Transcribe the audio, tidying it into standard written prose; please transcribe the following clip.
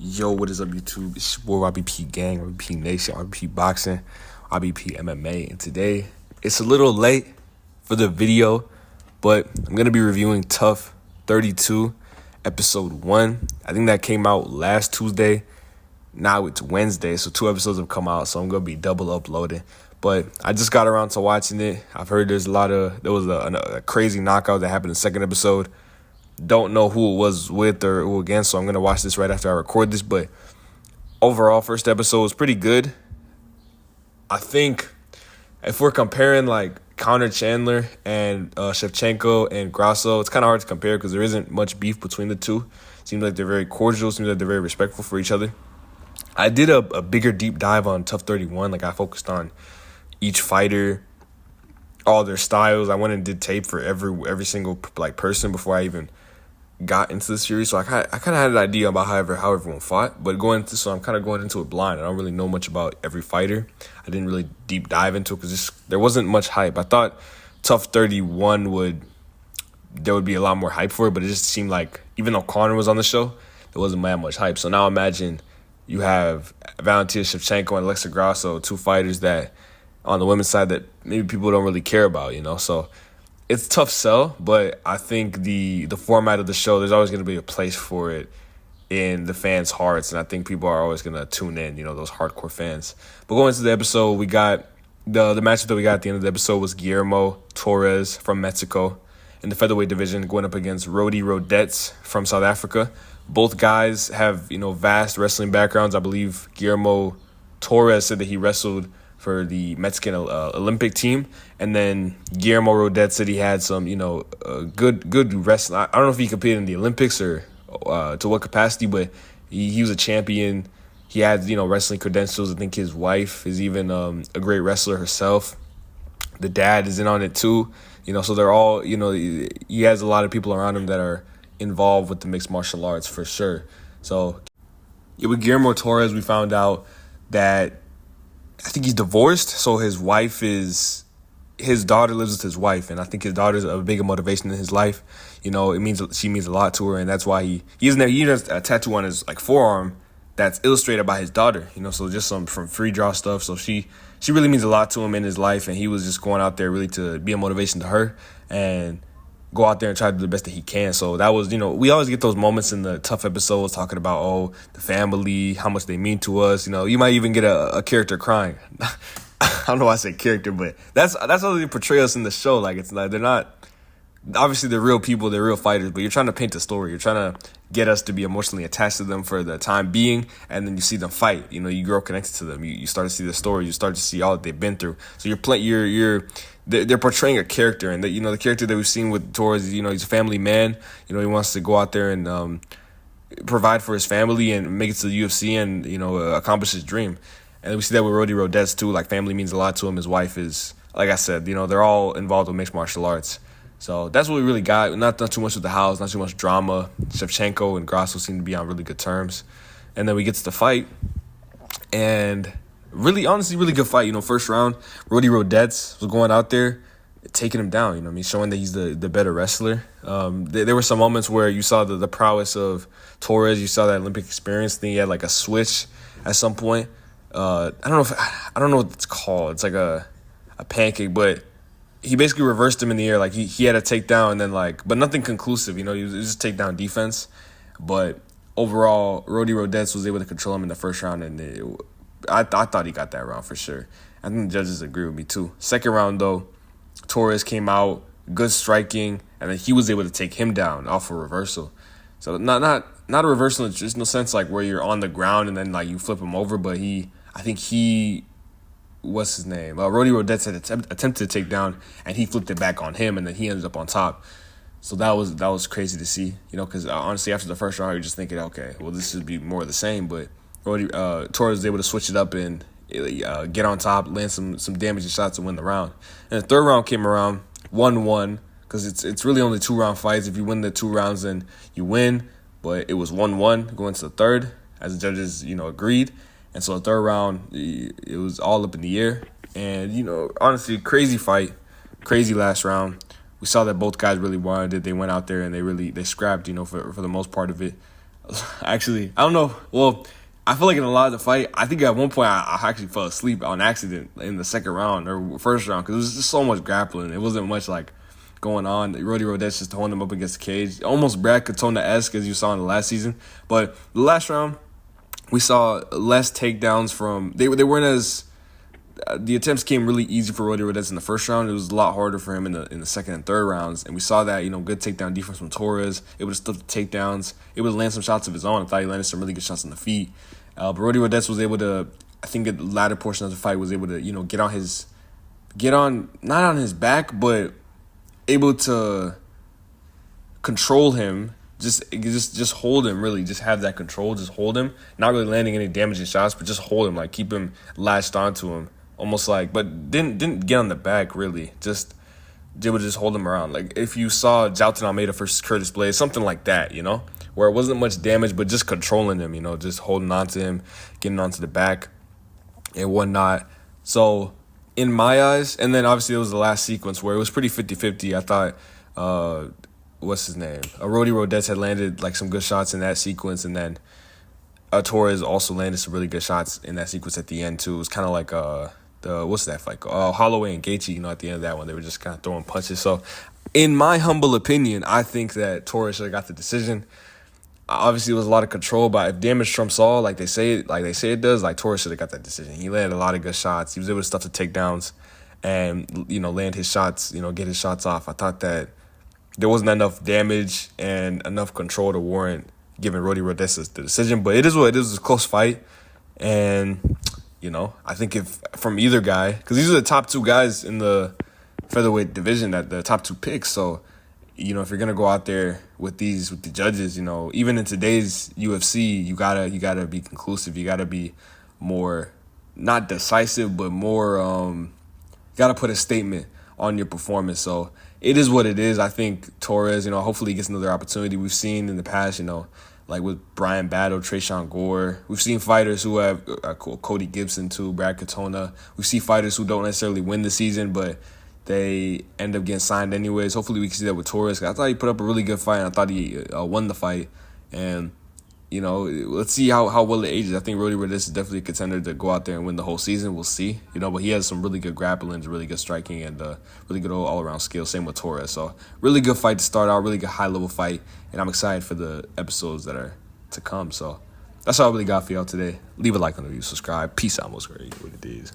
Yo, what is up, YouTube? It's your boy YBP Gang, YBP Nation, YBP Boxing, YBP MMA, and today it's a little late for the video, but I'm gonna be reviewing TUF 32, episode 1. I think that came out last Tuesday. Now it's Wednesday, so 2 episodes have come out, so I'm gonna be double uploading. But I just got around to watching it. I've heard there was a crazy knockout that happened in the second episode. Don't know who it was with or who against, so I'm going to watch this right after I record this. But overall, first episode was pretty good. I think if we're comparing like Connor Chandler and Shevchenko and Grasso, it's kind of hard to compare because there isn't much beef between the two. Seems like they're very cordial. Seems like they're very respectful for each other. I did a bigger deep dive on TUF 31. Like I focused on each fighter, all their styles. I went and did tape for every single like person before I even got into the series, so I kind of had an idea about how everyone fought, but so I'm kind of going into it blind. I don't really know much about every fighter. I didn't really deep dive into it because there wasn't much hype. I thought TUF 31 there would be a lot more hype for it, but it just seemed like even though Conor was on the show, there wasn't that much hype. So now imagine you have Valentina Shevchenko and Alexa Grasso, two fighters that on the women's side that maybe people don't really care about, so it's a tough sell, but I think the format of the show, there's always going to be a place for it in the fans' hearts, and I think people are always going to tune in, those hardcore fans. But going into the episode, we got the matchup that we got at the end of the episode was Guillermo Torres from Mexico in the featherweight division going up against Rody Rodets from South Africa. Both guys have, vast wrestling backgrounds. I believe Guillermo Torres said that he wrestled for the Mexican Olympic team. And then Guillermo Rodet said he had some, good wrestling. I don't know if he competed in the Olympics or to what capacity, but he was a champion. He had, wrestling credentials. I think his wife is even a great wrestler herself. The dad is in on it too. So they're all, he has a lot of people around him that are involved with the mixed martial arts for sure. So with Guillermo Torres, we found out that I think he's divorced, so his daughter lives with his wife, and I think his daughter's a bigger motivation in his life. She means a lot to her, and that's why he has a tattoo on his forearm that's illustrated by his daughter. So just some from free draw stuff. So she really means a lot to him in his life, and he was just going out there really to be a motivation to her and go out there and try to do the best that he can. So that was, we always get those moments in the TUF episodes talking about, the family, how much they mean to us. You might even get a character crying. I don't know why I say character, but that's how they portray us in the show. Like, it's like they're not, obviously they're real people, they're real fighters, but you're trying to paint a story. You're trying to get us to be emotionally attached to them for the time being, and then you see them fight. You grow connected to them. You start to see the story. You start to see all that they've been through. So they're portraying a character, and the character that we've seen with Torres, he's a family man. He wants to go out there and provide for his family and make it to the UFC and accomplish his dream. And we see that with Rody Rodets too. Like, family means a lot to him. His wife is, like I said, they're all involved with mixed martial arts. So that's what we really got. Not too much with the house, not too much drama. Shevchenko and Grasso seem to be on really good terms. And then we get to the fight, and honestly, really good fight. First round, Rody Rodets was going out there, taking him down. Showing that he's the better wrestler. There were some moments where you saw the prowess of Torres. You saw that Olympic experience. Then he had like a switch at some point. I don't know what it's called. It's like a pancake, but he basically reversed him in the air. Like he had a takedown and then but nothing conclusive. It was just takedown defense. But overall, Rody Rodets was able to control him in the first round, and I thought he got that round for sure. I think the judges agree with me too. Second round though, Torres came out, good striking, and then he was able to take him down off a reversal. So not a reversal in just no sense like where you're on the ground and then you flip him over, but what's his name? Rody Rodets had attempted to take down, and he flipped it back on him, and then he ended up on top. So that was crazy to see, because honestly after the first round you're just thinking, okay, well this should be more of the same, but Torres was able to switch it up and get on top, land some damaging shots and win the round. And the third round came around 1-1 because it's really only 2-round fights. If you win the 2 rounds, then you win. But it was 1-1 going to the third, as the judges agreed. And so the third round, it was all up in the air. And honestly, crazy fight, crazy last round. We saw that both guys really wanted it. They went out there and they scrapped, for the most part of it. Actually, I don't know. Well, I feel like in a lot of the fight, I think at one point I actually fell asleep on accident in the second round or first round because it was just so much grappling. It wasn't much like going on. Roddy Rodez just holding him up against the cage, almost Brad Katona-esque as you saw in the last season. But the last round, we saw less takedowns from. They weren't as. The attempts came really easy for Roddy Rodez in the first round. It was a lot harder for him in the second and third rounds. And we saw that, good takedown defense from Torres. Able to stuff the takedowns. Able to land some shots of his own. I thought he landed some really good shots on the feet. But Roddy Rodez was able to, I think at the latter portion of the fight, was able to, not on his back, but able to control him. Just hold him, really. Just have that control. Just hold him. Not really landing any damaging shots, but just hold him. Like, keep him latched onto him. Almost like, but didn't get on the back, really. Just able to just hold him around. Like, if you saw Jailton Almeida versus Curtis Blades, something like that, where it wasn't much damage, but just controlling him, just holding on to him, getting onto the back and whatnot. So, in my eyes, and then obviously it was the last sequence where it was pretty 50-50. I thought, what's his name? Roddy Rodez had landed, like, some good shots in that sequence, and then Torres also landed some really good shots in that sequence at the end, too. It was kind of like, what's that fight called? Holloway and Gaethje, at the end of that one, they were just kind of throwing punches. So, in my humble opinion, I think that Torres should have got the decision. Obviously, it was a lot of control, but if damage trumps all, like they say it does, like Torres should have got that decision. He landed a lot of good shots. He was able to stuff the takedowns and, land his shots, get his shots off. I thought that there wasn't enough damage and enough control to warrant giving Roddy Rodez the decision, but it is what it is. It was a close fight, and I think if from either guy, because these are the top two guys in the featherweight division, that the top two picks. So, if you're gonna go out there with the judges, even in today's UFC, you gotta be conclusive. You gotta be more, not decisive, but more. Gotta put a statement on your performance. So it is what it is. I think Torres, hopefully he gets another opportunity. We've seen in the past, like with Brian Battle, Trayshawn Gore. We've seen fighters who have Cody Gibson too, Brad Katona. We see fighters who don't necessarily win the season, but they end up getting signed anyways. Hopefully we can see that with Torres. I thought he put up a really good fight, and I thought he won the fight. And, let's see how well it ages. I think Roddy Rodez is definitely a contender to go out there and win the whole season. We'll see. But he has some really good grappling, really good striking, and really good all-around skill. Same with Torres. So really good fight to start out, really good high-level fight. And I'm excited for the episodes that are to come. So that's all I really got for y'all today. Leave a like on the video, subscribe. Peace out, most great. What it is.